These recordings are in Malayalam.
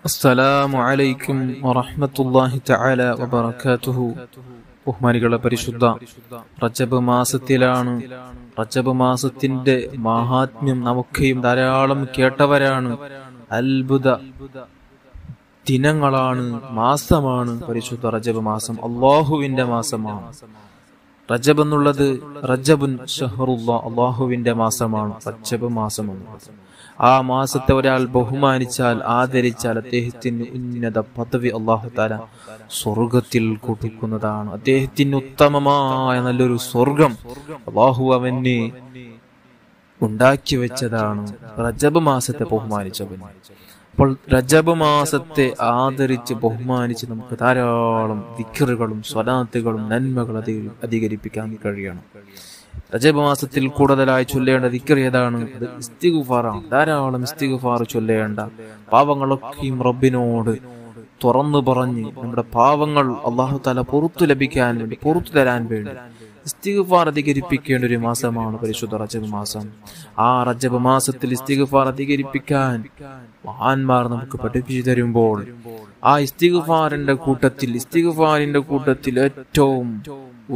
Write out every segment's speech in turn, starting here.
അസ്സലാമു അലൈക്കും വറഹ്മത്തുള്ളാഹി തആല വബറകാതുഹു. ബഹുമാനികളെ, പരിശുദ്ധ റജബ് മാസത്തിലാണ്. റജബ് മാസത്തിന്റെ മഹാത്മ്യം നമുക്കെയും ധാരാളം കേട്ടവരാണ്. അത്ഭുത ദിനങ്ങളാണ്, മാസമാണ് പരിശുദ്ധ റജബ് മാസം. അള്ളാഹുവിന്റെ മാസമാണ്. റജബ് എന്നുള്ളത് റജബുൻ ഷഹറുല്ലാ, അള്ളാഹുവിന്റെ മാസമാണ് റജബ് മാസം എന്നുള്ളത്. ആ മാസത്തെ ഒരാൾ ബഹുമാനിച്ചാൽ, ആദരിച്ചാൽ അദ്ദേഹത്തിന് ഉന്നത പദവി അല്ലാഹു തആല സ്വർഗത്തിൽ കൊടുക്കുന്നതാണ്. അദ്ദേഹത്തിന് ഉത്തമമായ നല്ലൊരു സ്വർഗം അല്ലാഹു അവന് ഉണ്ടാക്കി വെച്ചതാണ് റജബ് മാസത്തെ ബഹുമാനിച്ചവന്. അപ്പോൾ റജബ് മാസത്തെ ആദരിച്ച് ബഹുമാനിച്ച് നമുക്ക് ധാരാളം ദിക്റുകളും സ്വലാത്തുകളും നന്മകൾ അധികരിപ്പിക്കാൻ കഴിയണം. റജബ് മാസത്തിൽ കൂടുതലായി ചൊല്ലേണ്ട ദിക്ർ ഏതാണ്? അത് ഇസ്തിഗ്ഫാറാണ്. ധാരാളം ഇസ്തിഗ്ഫാർ ചൊല്ലേണ്ട, പാവങ്ങളൊക്കെയും റബ്ബിനോട് തുറന്നു പറഞ്ഞ് നമ്മുടെ പാവങ്ങൾ അല്ലാഹു തആല പുറത്തു ലഭിക്കാൻ വേണ്ടി, പുറത്തു തരാൻ വേണ്ടി ഇസ്തിഗ്ഫാർ അധികരിപ്പിക്കേണ്ട ഒരു മാസമാണ് പരിശുദ്ധ റജബ് മാസം. ആ റജബ് മാസത്തിൽ ഇസ്തിഗ്ഫാർ അധികരിപ്പിക്കാൻ മഹാന്മാർ നമുക്ക് പഠിപ്പിച്ചു തരുമ്പോൾ, ആ ഇസ്തിഗ്ഫാറിന്റെ കൂട്ടത്തിൽ ഏറ്റവും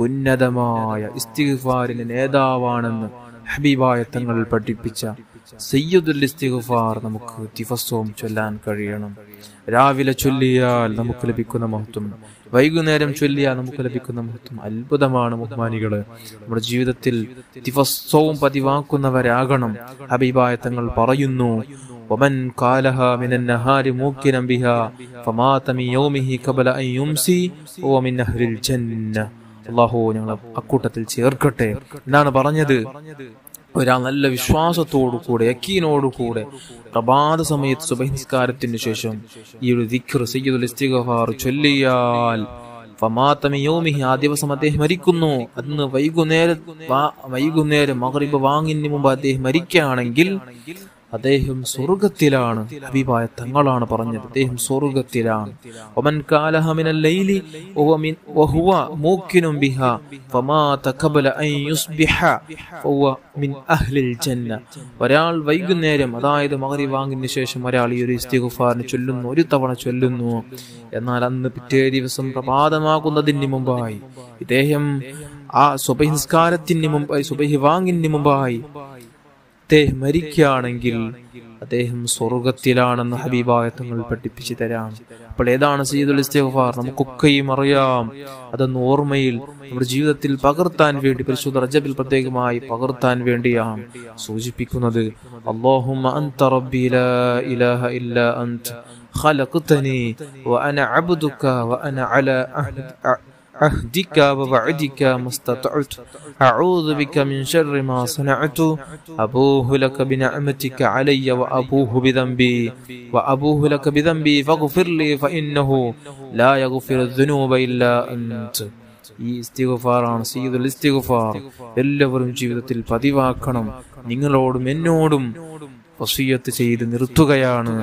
ഉന്നതമായ ഇസ്തിഗ്ഫാറിന്റെ നേതാവാണെന്ന് ഹബീബായ തങ്ങൾ പഠിപ്പിച്ച സയ്യിദുൽ ഇസ്തിഗ്ഫാർ നമുക്ക് ദിവസവും ചൊല്ലാൻ കഴിയണം. രാവിലെ ചൊല്ലിയാൽ നമുക്ക് ലഭിക്കുന്ന മഹത്വം, വൈകുന്നേരം ചൊല്ലിയാൽ നമുക്ക് ലഭിക്കുന്ന മഹത്വം അത്ഭുതമാണ്. ബഹുമാനികള്, നമ്മുടെ ജീവിതത്തിൽ ദിവസവും പതിവാക്കുന്നവരാകണം. ഹബീബായ തങ്ങൾ പറയുന്നു, വമൻ ഖാലഹ മിനൻ നഹാരി മൂക്കിനം ബിഹാ ഫമാത മിൻ യൗമിഹി ഖബല അൻ യുംസി വ മിൻ അഹ്ലിൽ ജന്ന. അല്ലാഹു ഞങ്ങളെ അക്കൂട്ടത്തിൽ ചേർക്കട്ടെ. എന്താണ് പറഞ്ഞത്? ഒരാൾ നല്ല വിശ്വാസത്തോടുകൂടെ, യക്കീനോടുകൂടെ പ്രഭാത സമയത്ത് സുബഹി നിസ്കാരത്തിന് ശേഷം ഈ ഒരു ദിക്ർ സയ്യിദുൽ ഇസ്തിഗ്ഫാർ ചൊല്ലിയാൽ ഫമാത മിൻ യൗമിഹി, ആ ദിവസം അദ്ദേഹം മരിക്കുന്നു. അന്ന് വൈകുന്നേരം മഗ്രിബ് വാങ്ങിന് മുമ്പ് അദ്ദേഹം മരിക്കുകയാണെങ്കിൽ അദ്ദേഹം സ്വർഗത്തിലാണ്. ഹബീബായ തങ്ങളാണ് പറഞ്ഞത്, അദ്ദേഹം സ്വർഗത്തിലാണ്. വമൻ ഖാലഹ മിനൽ ലൈലി വഹുവ മൂക്കിനും ബിഹാ ഫമാത ഖബല അൻ യുസ്ബിഹ ഫഹുവ മിൻ അഹ്ലിൽ ജന്ന. ഒരാൾ വൈകുന്നേരം, അതായത് മഗ്രിബ് വാങ്ങിന് ശേഷം ഒരാൾ ഈ ഒരു ഇസ്തിഗ്ഫാറിനെ ചൊല്ലുന്നു, ഒരു തവണ ചൊല്ലുന്നു, എന്നാൽ അന്ന് പിറ്റേ ദിവസം പ്രഭാതമാകുന്നതിന് മുമ്പായി ഇദ്ദേഹം ആ സുബഹി നിസ്കാരത്തിന് മുമ്പായി, സുബഹി വാങ്ങിന് മുമ്പായി അദ്ദേഹം മരിക്കുകയാണെങ്കിൽ അദ്ദേഹം സ്വർഗത്തിലാണെന്ന് ഹബീബായ തങ്ങൾ പഠിപ്പിച്ചു തരാം. അപ്പോൾ ഏതാണ് സയ്യിദുൽ ഇസ്തിഗ്ഫാർ? നമുക്കൊക്കെയും അറിയാം. അതൊന്ന് ഓർമ്മയിൽ നമ്മുടെ ജീവിതത്തിൽ പകർത്താൻ വേണ്ടി, പരിശുദ്ധ റജബിൽ പ്രത്യേകമായി പകർത്താൻ വേണ്ടിയാണ് സൂചിപ്പിക്കുന്നത്. അല്ലാഹുമ്മ അൻത റബ്ബി ലാ ഇലാഹ ഇല്ലാ അൻത ഖലഖ്തനി വ അന അബ്ദുക വ അന അലാ أهدك ووعدك ما استطعت أعوذ بك من شر ما صنعت أبوه لك بنعمتك علي وأبوه لك بذنبي فاغفر لي فإنه لا يغفر الذنوب إلا أنت. ഈ ഇസ്തിഗ്ഫാറാണ് സയ്യിദുൽ ഇസ്തിഗ്ഫാർ. എല്ലാവരും ജീവിതത്തിൽ പതിവാക്കണം. നിങ്ങളോടും എന്നോടും വസിയ്യത്ത് ചെയ്ത് നിർത്തുകയാണ്.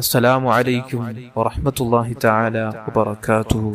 അസ്സലാമു അലൈക്കും വറഹ്മത്തുള്ളാഹി തആല വബറകാതുഹു.